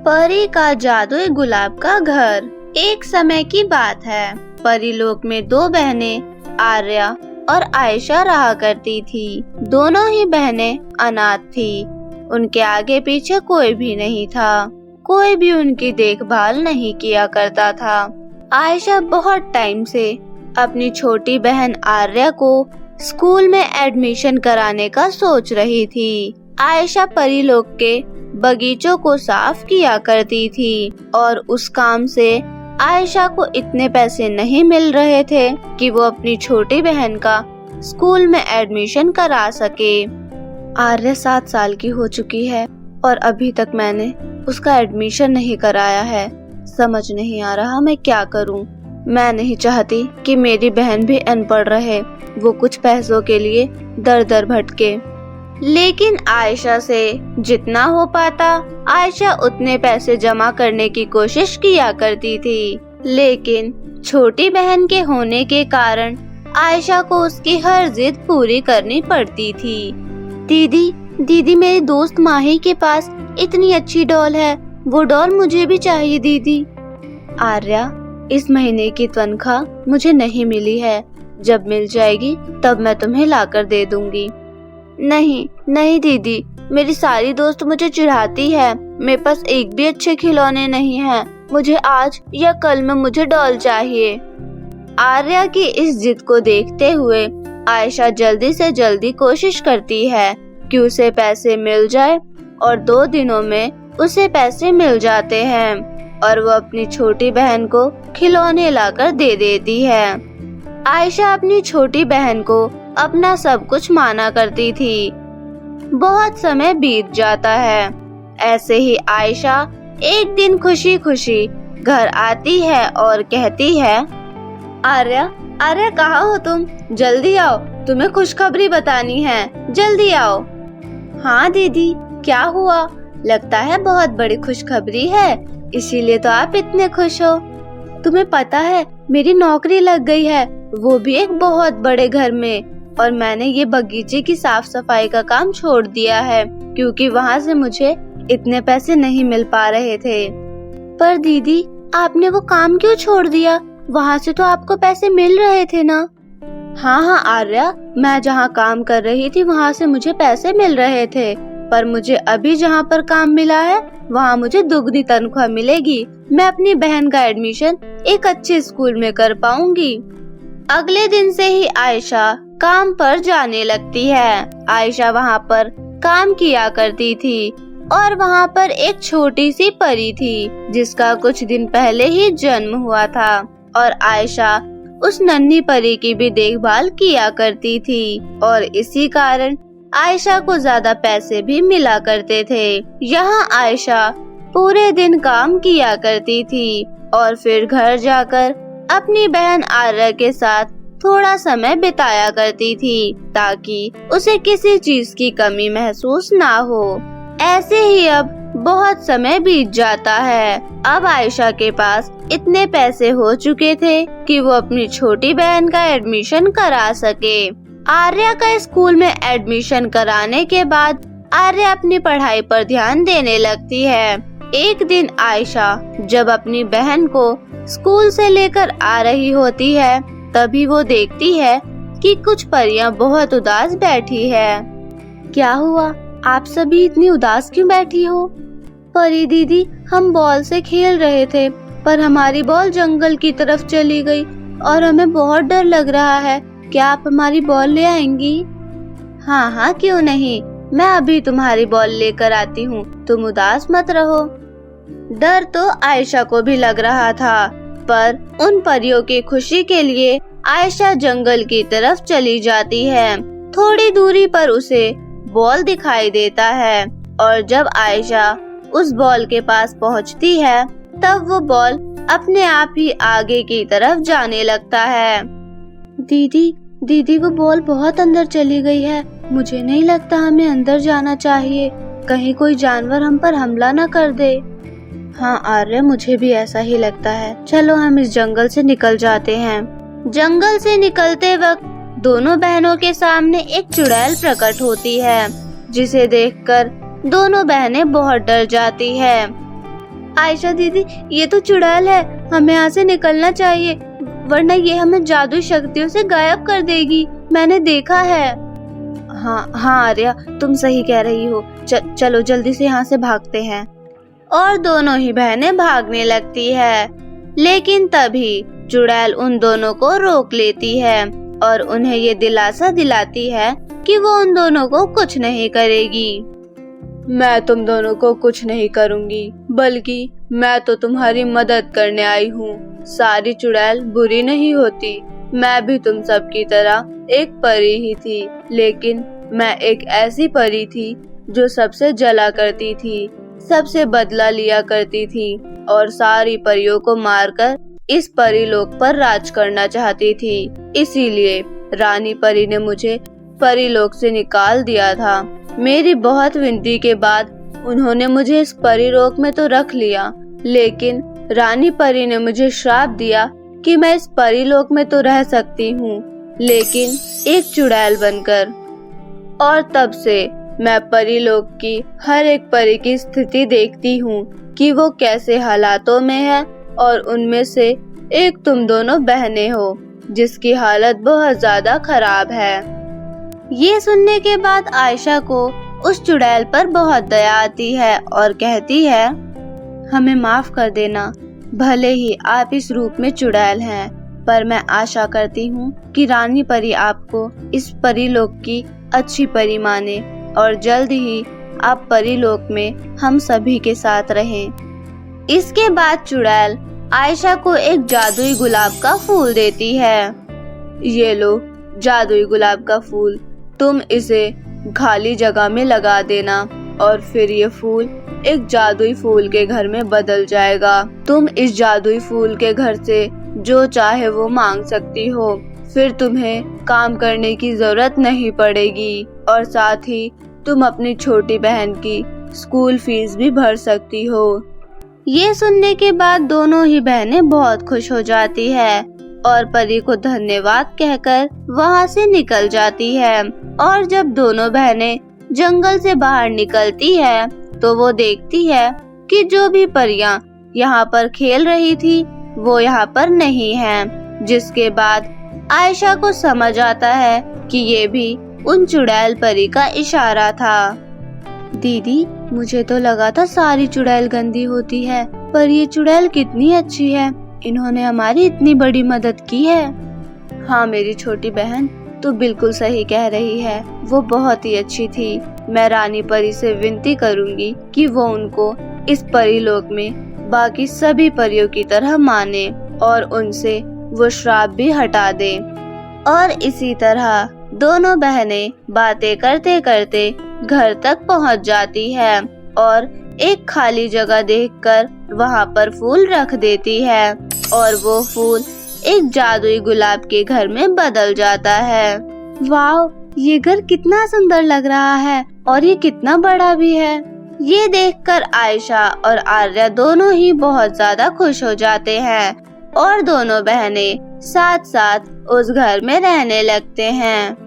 परी का जादुई गुलाब का घर। एक समय की बात है, परीलोक में दो बहनें आर्या और आयशा रहा करती थी। दोनों ही बहनें अनाथ थी। उनके आगे पीछे कोई भी नहीं था, कोई भी उनकी देखभाल नहीं किया करता था। आयशा बहुत टाइम से अपनी छोटी बहन आर्या को स्कूल में एडमिशन कराने का सोच रही थी। आयशा परीलोक के बगीचों को साफ किया करती थी और उस काम से आयशा को इतने पैसे नहीं मिल रहे थे कि वो अपनी छोटी बहन का स्कूल में एडमिशन करा सके। आर्या 7 साल की हो चुकी है और अभी तक मैंने उसका एडमिशन नहीं कराया है। समझ नहीं आ रहा मैं क्या करूं। मैं नहीं चाहती कि मेरी बहन भी अनपढ़ रहे, वो कुछ पैसों के लिए दर दर भटके। लेकिन आयशा से जितना हो पाता आयशा उतने पैसे जमा करने की कोशिश किया करती थी। लेकिन छोटी बहन के होने के कारण आयशा को उसकी हर जिद पूरी करनी पड़ती थी। दीदी मेरी दोस्त माही के पास इतनी अच्छी डॉल है, वो डॉल मुझे भी चाहिए दीदी। आर्या, इस महीने की तनख्वाह मुझे नहीं मिली है, जब मिल जाएगी तब मैं तुम्हें लाकर दे दूंगी। नहीं दीदी, मेरी सारी दोस्त मुझे चिढ़ाती है। मेरे पास एक भी अच्छे खिलौने नहीं हैं। मुझे आज या कल में मुझे डॉल चाहिए। आर्या की इस जिद को देखते हुए आयशा जल्दी से जल्दी कोशिश करती है कि उसे पैसे मिल जाए और 2 दिनों में उसे पैसे मिल जाते हैं और वो अपनी छोटी बहन को खिलौने लाकर दे देती है। आयशा अपनी छोटी बहन को अपना सब कुछ माना करती थी। बहुत समय बीत जाता है। ऐसे ही आयशा एक दिन खुशी खुशी घर आती है और कहती है, आर्या कहाँ हो तुम? जल्दी आओ, तुम्हें खुशखबरी बतानी है, जल्दी आओ। हाँ दीदी, क्या हुआ? लगता है बहुत बड़ी खुशखबरी है, इसीलिए तो आप इतने खुश हो। तुम्हें पता है मेरी नौकरी लग गई है, वो भी एक बहुत बड़े घर में, और मैंने ये बगीचे की साफ सफाई का काम छोड़ दिया है क्योंकि वहाँ से मुझे इतने पैसे नहीं मिल पा रहे थे। पर दीदी, आपने वो काम क्यों छोड़ दिया? वहाँ से तो आपको पैसे मिल रहे थे ना? हाँ आर्या, मैं जहाँ काम कर रही थी वहाँ से मुझे पैसे मिल रहे थे, पर मुझे अभी जहाँ पर काम मिला है वहाँ मुझे दुगनी तनख्वाह मिलेगी। मैं अपनी बहन का एडमिशन एक अच्छे स्कूल में कर पाऊंगी। अगले दिन से ही आयशा काम पर जाने लगती है। आयशा वहाँ पर काम किया करती थी और वहाँ पर एक छोटी सी परी थी जिसका कुछ दिन पहले ही जन्म हुआ था और आयशा उस नन्ही परी की भी देखभाल किया करती थी और इसी कारण आयशा को ज्यादा पैसे भी मिला करते थे। यहाँ आयशा पूरे दिन काम किया करती थी और फिर घर जाकर अपनी बहन आर्या के साथ थोड़ा समय बिताया करती थी ताकि उसे किसी चीज की कमी महसूस ना हो। ऐसे ही अब बहुत समय बीत जाता है। अब आयशा के पास इतने पैसे हो चुके थे कि वो अपनी छोटी बहन का एडमिशन करा सके। आर्या का स्कूल में एडमिशन कराने के बाद आर्या अपनी पढ़ाई पर ध्यान देने लगती है। एक दिन आयशा जब अपनी बहन को स्कूल से लेकर आ रही होती है तभी वो देखती है कि कुछ परियां बहुत उदास बैठी है। क्या हुआ? आप सभी इतनी उदास क्यों बैठी हो? परी दीदी, हम बॉल से खेल रहे थे पर हमारी बॉल जंगल की तरफ चली गई और हमें बहुत डर लग रहा है। क्या आप हमारी बॉल ले आएंगी? हाँ, क्यों नहीं, मैं अभी तुम्हारी बॉल लेकर आती हूँ, तुम उदास मत रहो। डर तो आयशा को भी लग रहा था, पर उन परियों की खुशी के लिए आयशा जंगल की तरफ चली जाती है। थोड़ी दूरी पर उसे बॉल दिखाई देता है और जब आयशा उस बॉल के पास पहुंचती है तब वो बॉल अपने आप ही आगे की तरफ जाने लगता है। दीदी वो बॉल बहुत अंदर चली गई है। मुझे नहीं लगता हमें अंदर जाना चाहिए, कहीं कोई जानवर हम पर हमला न कर दे। हाँ आर्य, मुझे भी ऐसा ही लगता है। चलो हम इस जंगल से निकल जाते हैं। जंगल से निकलते वक्त दोनों बहनों के सामने एक चुड़ैल प्रकट होती है जिसे देखकर दोनों बहनें बहुत डर जाती है। आयशा दीदी, ये तो चुड़ैल है, हमें यहाँ से निकलना चाहिए, वरना ये हमें जादुई शक्तियों से गायब कर देगी। मैंने देखा है। हाँ आर्या, तुम सही कह रही हो। चलो जल्दी से यहाँ से भागते हैं। और दोनों ही बहनें भागने लगती है, लेकिन तभी चुड़ैल उन दोनों को रोक लेती है और उन्हें ये दिलासा दिलाती है कि वो उन दोनों को कुछ नहीं करेगी। मैं तुम दोनों को कुछ नहीं करूँगी, बल्कि मैं तो तुम्हारी मदद करने आई हूँ। सारी चुड़ैल बुरी नहीं होती, मैं भी तुम सब की तरह एक परी ही थी, लेकिन मैं एक ऐसी परी थी जो सबसे जला करती थी, सबसे बदला लिया करती थी और सारी परियों को मारकर इस परीलोक पर राज करना चाहती थी। इसीलिए रानी परी ने मुझे परीलोक से निकाल दिया था। मेरी बहुत विनती के बाद उन्होंने मुझे इस परीलोक में तो रख लिया, लेकिन रानी परी ने मुझे श्राप दिया कि मैं इस परीलोक में तो रह सकती हूँ, लेकिन एक चुड़ैल बनकर। और तब से मैं परीलोक की हर एक परी की स्थिति देखती हूँ कि वो कैसे हालातों में है, और उनमें से एक तुम दोनों बहनें हो जिसकी हालत बहुत ज्यादा खराब है। ये सुनने के बाद आयशा को उस चुड़ैल पर बहुत दया आती है और कहती है, हमें माफ कर देना, भले ही आप इस रूप में चुड़ैल हैं, पर मैं आशा करती हूँ कि रानी परी आपको इस परीलोक की अच्छी परी माने और जल्द ही आप परीलोक में हम सभी के साथ रहें। इसके बाद चुड़ैल आयशा को एक जादुई गुलाब का फूल देती है। ये लो जादुई गुलाब का फूल, तुम इसे खाली जगह में लगा देना और फिर ये फूल एक जादुई फूल के घर में बदल जाएगा। तुम इस जादुई फूल के घर से जो चाहे वो मांग सकती हो, फिर तुम्हें काम करने की जरूरत नहीं पड़ेगी और साथ ही तुम अपनी छोटी बहन की स्कूल फीस भी भर सकती हो। ये सुनने के बाद दोनों ही बहनें बहुत खुश हो जाती है और परी को धन्यवाद कहकर वहाँ से निकल जाती है। और जब दोनों बहनें जंगल से बाहर निकलती है तो वो देखती है कि जो भी परियां यहाँ पर खेल रही थी वो यहाँ पर नहीं है, जिसके बाद आयशा को समझ आता है कि ये भी उन चुड़ैल परी का इशारा था। दीदी, मुझे तो लगा था सारी चुड़ैल गंदी होती है, पर ये चुड़ैल कितनी अच्छी है, इन्होंने हमारी इतनी बड़ी मदद की है। हाँ मेरी छोटी बहन, तू बिल्कुल सही कह रही है, वो बहुत ही अच्छी थी। मैं रानी परी से विनती करूंगी कि वो उनको इस परीलोक में बाकी सभी परियों की तरह माने और उनसे वो श्राप भी हटा दे। और इसी तरह दोनों बहनें बातें करते करते घर तक पहुंच जाती है और एक खाली जगह देखकर वहां पर फूल रख देती है और वो फूल एक जादुई गुलाब के घर में बदल जाता है। वाह, ये घर कितना सुंदर लग रहा है और ये कितना बड़ा भी है। ये देखकर आयशा और आर्या दोनों ही बहुत ज्यादा खुश हो जाते हैं और दोनों बहनें साथ साथ उस घर में रहने लगते हैं।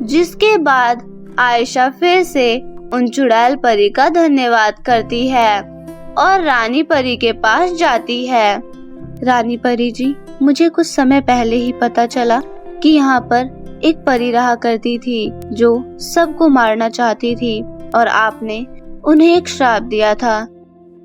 जिसके बाद आयशा फिर से उन चुड़ैल परी का धन्यवाद करती है और रानी परी के पास जाती है। रानी परी जी, मुझे कुछ समय पहले ही पता चला कि यहाँ पर एक परी रहा करती थी जो सबको मारना चाहती थी और आपने उन्हें एक श्राप दिया था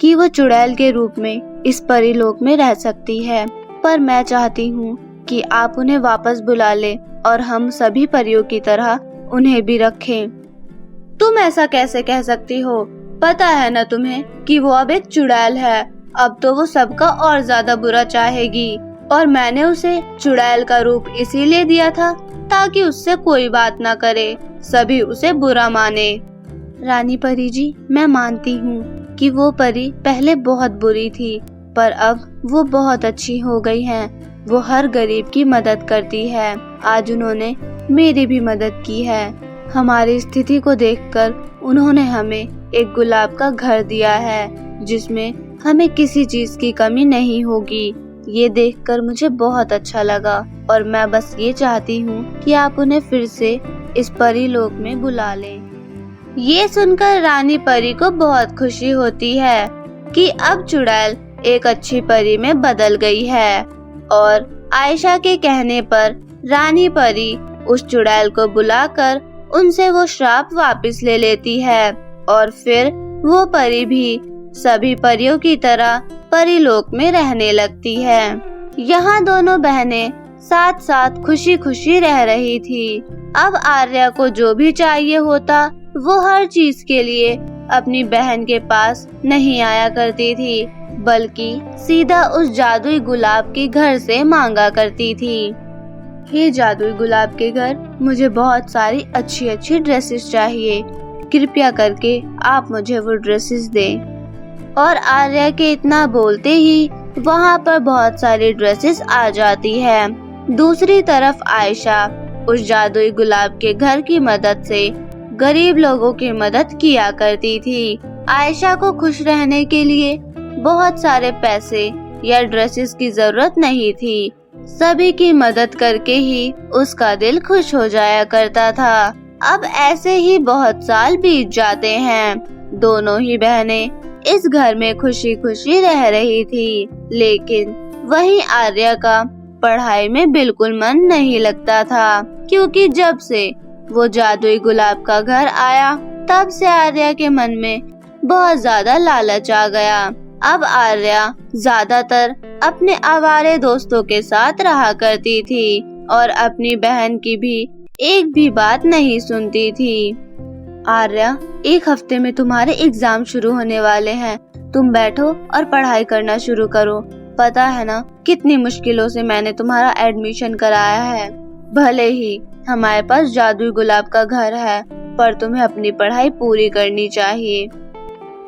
कि वो चुड़ैल के रूप में इस परीलोक में रह सकती है, पर मैं चाहती हूँ कि आप उन्हें वापस बुला ले और हम सभी परियों की तरह उन्हें भी रखें। तुम ऐसा कैसे कह सकती हो? पता है न तुम्हें कि वो अब एक चुड़ैल है। अब तो वो सबका और ज्यादा बुरा चाहेगी और मैंने उसे चुड़ैल का रूप इसीलिए दिया था ताकि उससे कोई बात ना करे, सभी उसे बुरा माने। रानी परी जी, मैं मानती हूँ कि वो परी पहले बहुत बुरी थी, पर अब वो बहुत अच्छी हो गई हैं। वो हर गरीब की मदद करती है। आज उन्होंने मेरी भी मदद की है। हमारी स्थिति को देखकर उन्होंने हमें एक गुलाब का घर दिया है जिसमें हमें किसी चीज की कमी नहीं होगी। ये देखकर मुझे बहुत अच्छा लगा और मैं बस ये चाहती हूँ कि आप उन्हें फिर से इस परीलोक में बुला लें। ये सुनकर रानी परी को बहुत खुशी होती है कि अब चुड़ैल एक अच्छी परी में बदल गई है और आयशा के कहने पर रानी परी उस चुड़ैल को बुलाकर उनसे वो श्राप वापस ले लेती है और फिर वो परी भी सभी परियों की तरह परीलोक में रहने लगती है। यहाँ दोनों बहनें साथ साथ खुशी खुशी रह रही थी। अब आर्या को जो भी चाहिए होता वो हर चीज के लिए अपनी बहन के पास नहीं आया करती थी, बल्कि सीधा उस जादुई गुलाब के घर से मांगा करती थी। हे जादुई गुलाब के घर, मुझे बहुत सारी अच्छी अच्छी ड्रेसेस चाहिए, कृपया करके आप मुझे वो ड्रेसेस दें। और आर्या के इतना बोलते ही वहाँ पर बहुत सारी ड्रेसेस आ जाती है। दूसरी तरफ आयशा उस जादुई गुलाब के घर की मदद से गरीब लोगों की मदद किया करती थी। आयशा को खुश रहने के लिए बहुत सारे पैसे या ड्रेसेस की जरूरत नहीं थी, सभी की मदद करके ही उसका दिल खुश हो जाया करता था। अब ऐसे ही बहुत साल बीत जाते हैं। दोनों ही बहनें इस घर में खुशी खुशी रह रही थी, लेकिन वहीं आर्या का पढ़ाई में बिल्कुल मन नहीं लगता था, क्योंकि जब से वो जादुई गुलाब का घर आया तब से आर्या के मन में बहुत ज्यादा लालच आ गया। अब आर्या ज्यादातर अपने आवारे दोस्तों के साथ रहा करती थी और अपनी बहन की भी एक भी बात नहीं सुनती थी। आर्या, एक हफ्ते में तुम्हारे एग्जाम शुरू होने वाले हैं, तुम बैठो और पढ़ाई करना शुरू करो। पता है ना कितनी मुश्किलों से मैंने तुम्हारा एडमिशन कराया है। भले ही हमारे पास जादुई गुलाब का घर है, पर तुम्हें अपनी पढ़ाई पूरी करनी चाहिए।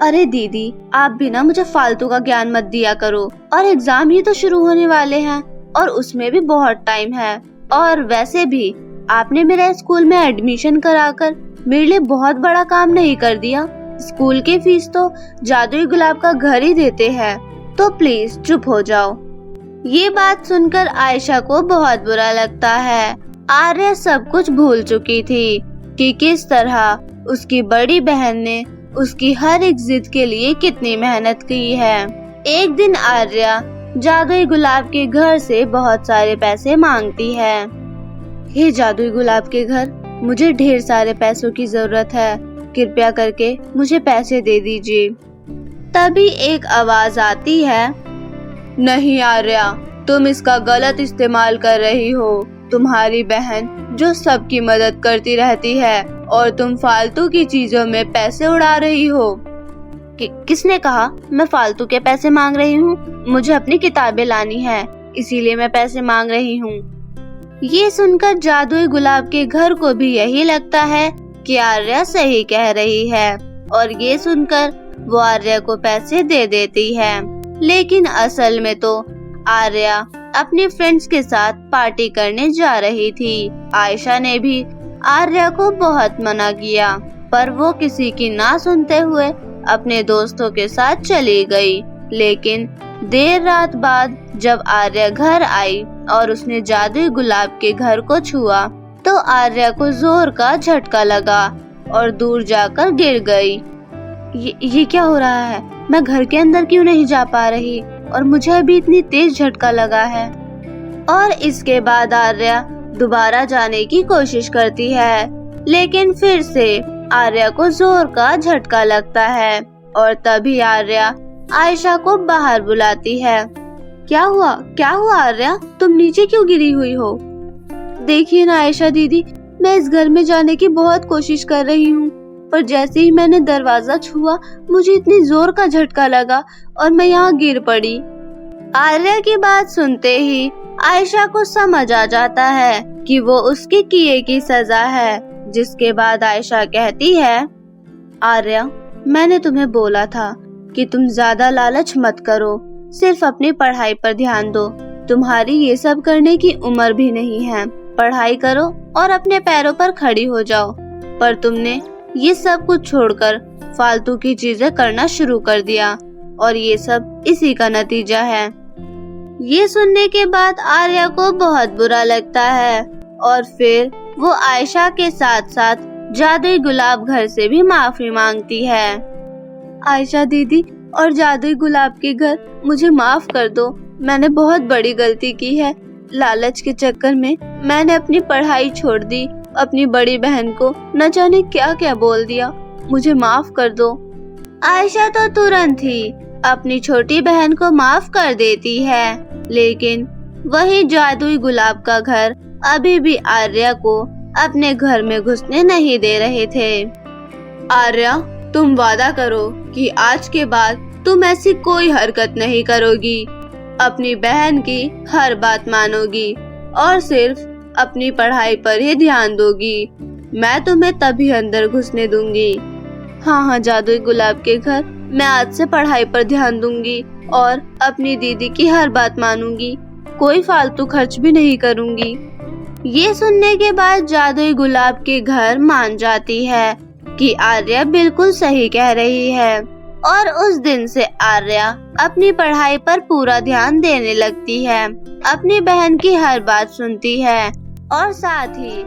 अरे दीदी, आप भी ना मुझे फालतू का ज्ञान मत दिया करो, और एग्जाम ही तो शुरू होने वाले हैं और उसमें भी बहुत टाइम है। और वैसे भी आपने मेरा स्कूल में एडमिशन कराकर मेरे लिए बहुत बड़ा काम नहीं कर दिया। स्कूल की फीस तो जादुई गुलाब का घर ही देते हैं, तो प्लीज चुप हो जाओ। ये बात सुनकर आयशा को बहुत बुरा लगता है। आर्या सब कुछ भूल चुकी थी कि किस तरह उसकी बड़ी बहन ने उसकी हर एक जिद के लिए कितनी मेहनत की है। एक दिन आर्या जादुई गुलाब के घर से बहुत सारे पैसे मांगती है। हे जादुई गुलाब के घर, मुझे ढेर सारे पैसों की जरूरत है, कृपया करके मुझे पैसे दे दीजिए। तभी एक आवाज आती है, नहीं आर्या, तुम इसका गलत इस्तेमाल कर रही हो। तुम्हारी बहन जो सबकी मदद करती रहती है और तुम फालतू की चीजों में पैसे उड़ा रही हो। किसने कहा मैं फालतू के पैसे मांग रही हूँ? मुझे अपनी किताबें लानी है, इसीलिए मैं पैसे मांग रही हूँ। ये सुनकर जादुई गुलाब के घर को भी यही लगता है कि आर्या सही कह रही है, और ये सुनकर वो आर्या को पैसे दे देती है। लेकिन असल में तो आर्या अपने फ्रेंड्स के साथ पार्टी करने जा रही थी। आयशा ने भी आर्या को बहुत मना किया, पर वो किसी की ना सुनते हुए अपने दोस्तों के साथ चली गई। लेकिन देर रात बाद जब आर्या घर आई और उसने जादुई गुलाब के घर को छुआ, तो आर्या को जोर का झटका लगा और दूर जाकर गिर गई। ये क्या हो रहा है? मैं घर के अंदर क्यों नहीं जा पा रही और मुझे अभी इतनी तेज झटका लगा है। और इसके बाद आर्या दोबारा जाने की कोशिश करती है, लेकिन फिर से आर्या को जोर का झटका लगता है और तभी आर्या आयशा को बाहर बुलाती है। क्या हुआ आर्या, तुम नीचे क्यों गिरी हुई हो? देखिए ना आयशा दीदी, मैं इस घर में जाने की बहुत कोशिश कर रही हूँ, पर जैसे ही मैंने दरवाजा छुआ मुझे इतनी जोर का झटका लगा और मैं यहाँ गिर पड़ी। आर्या की बात सुनते ही आयशा को समझ आ जाता है कि वो उसके किए की सजा है। जिसके बाद आयशा कहती है, आर्या, मैंने तुम्हें बोला था कि तुम ज्यादा लालच मत करो, सिर्फ अपनी पढ़ाई पर ध्यान दो। तुम्हारी ये सब करने की उम्र भी नहीं है, पढ़ाई करो और अपने पैरों पर खड़ी हो जाओ। पर तुमने ये सब कुछ छोड़कर फालतू की चीजें करना शुरू कर दिया और ये सब इसी का नतीजा है। ये सुनने के बाद आर्या को बहुत बुरा लगता है और फिर वो आयशा के साथ साथ जादुई गुलाब घर से भी माफी मांगती है। आयशा दीदी, और जादुई गुलाब के घर, मुझे माफ कर दो। मैंने बहुत बड़ी गलती की है। लालच के चक्कर में मैंने अपनी पढ़ाई छोड़ दी। अपनी बड़ी बहन को न जाने क्या क्या बोल दिया। मुझे माफ कर दो। आयशा तो तुरंत ही अपनी छोटी बहन को माफ कर देती है, लेकिन वही जादुई गुलाब का घर अभी भी आर्या को अपने घर में घुसने नहीं दे रहे थे। आर्या, तुम वादा करो कि आज के बाद तुम ऐसी कोई हरकत नहीं करोगी, अपनी बहन की हर बात मानोगी और सिर्फ अपनी पढ़ाई पर ही ध्यान दोगी। मैं तुम्हें तभी अंदर घुसने दूंगी। हाँ, जादुई गुलाब के घर, मैं आज से पढ़ाई पर ध्यान दूंगी और अपनी दीदी की हर बात मानूंगी। कोई फालतू खर्च भी नहीं करूंगी। ये सुनने के बाद जादुई गुलाब के घर मान जाती है कि आर्या बिल्कुल सही कह रही है और उस दिन से आर्या अपनी पढ़ाई पर पूरा ध्यान देने लगती है, अपनी बहन की हर बात सुनती है और साथ ही